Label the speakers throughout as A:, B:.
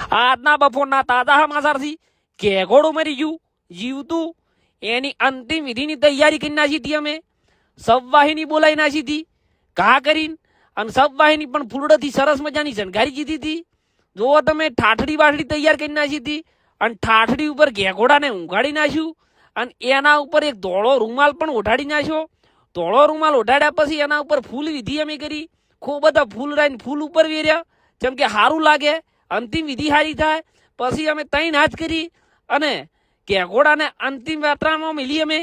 A: આજના બપોરના તાજા સમાચારથી ઘેઘોડું મરી ગયું જીવતું એની અંતિમ વિધિની તૈયારી કરી નાખી હતી અમે સબવાહિની બોલાવી નાખી હતી ઘા કરીને અને સબવાહિની પણ ફૂલડોથી સરસ મજાની શણગારી દીધી હતી જોવો તમે ઠાઠડી બાઠડી તૈયાર કરી નાખી હતી અને ઠાઠડી ઉપર ઘેઘોડાને ઊંઘાડી નાખ્યું અને એના ઉપર એક ધોળો રૂમાલ પણ ઓઢાડી નાખ્યો ધોળો રૂમાલ ઓઢાડ્યા પછી એના ઉપર ફૂલ વિધિ અમે કરી ખૂબ બધા ફૂલ રાઈને ફૂલ ઉપર વેર્યા જેમ કે સારું લાગે અંતિમ વિધિ સારી થાય પછી અમે ત્રણ હાથ કરી અને ઘેઘોડાને અંતિમ યાત્રામાં મિલી અમે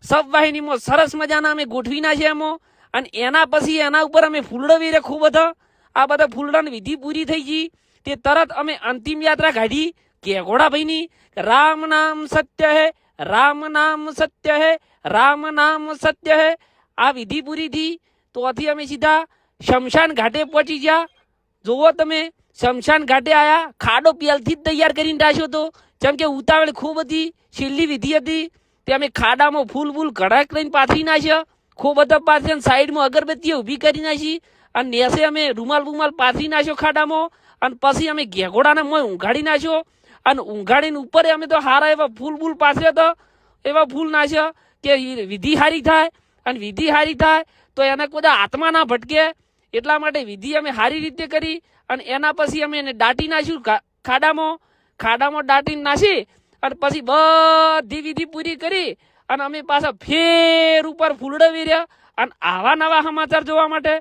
A: સબવાહિનીમાં સરસ મજાના અમે ગોઠવી નાખ્યા એમાં અને એના પછી એના ઉપર અમે ફૂલડો વેરે ખૂબ બધા આ બધા ફૂલડાની વિધિ પૂરી થઈ ગઈ તે તરત અમે અંતિમ યાત્રા કાઢી ઘેઘોડા ભાઈની રામ નામ સત્ય હે રામ નામ સત્ય હે રામ નામ સત્ય હે આ વિધિ પૂરી થઈ તો આથી અમે સીધા શમશાન ઘાટે પહોંચી ગયા જોવો તમે શમશાન ઘાટે આયા ખાડો પહેલથી જ તૈયાર કરીને રાખ્યો હતો જેમ કે ઉતાવળ ખૂબ હતી છેલ્લી વિધિ હતી તે અમે ખાડામાં ફૂલ કડાક લઈને પાથરી નાખ્યા ખૂબ બધા પાથરી સાઈડમાં અગરબત્તીઓ ઊભી કરી નાખી અને નેસે અમે રૂમાલ પાથરી નાખ્યો ખાડામાં અને પછી અમે ઘેઘોડાને મોય ઊંઘાડી નાખ્યો અને ઊંઘાડીને ઉપર અમે તો હારા એવા ફૂલ પાથર્યા હતા એવા ફૂલ નાખ્યા કે વિધિ સારી થાય અને વિધિ સારી થાય તો એને કોઈ આત્મા ના ભટકે એટલા માટે વિધિ અમે સારી રીતે કરી અને એના પછી અમે એને દાટી નાખ્યું ખાડામાં દાટીને નાખી અને પછી બધી વિધિ પૂરી કરી અને અમે પાછા ફેર ઉપર ફૂલડો વેર્યા અને આવા નવા સમાચાર જોવા માટે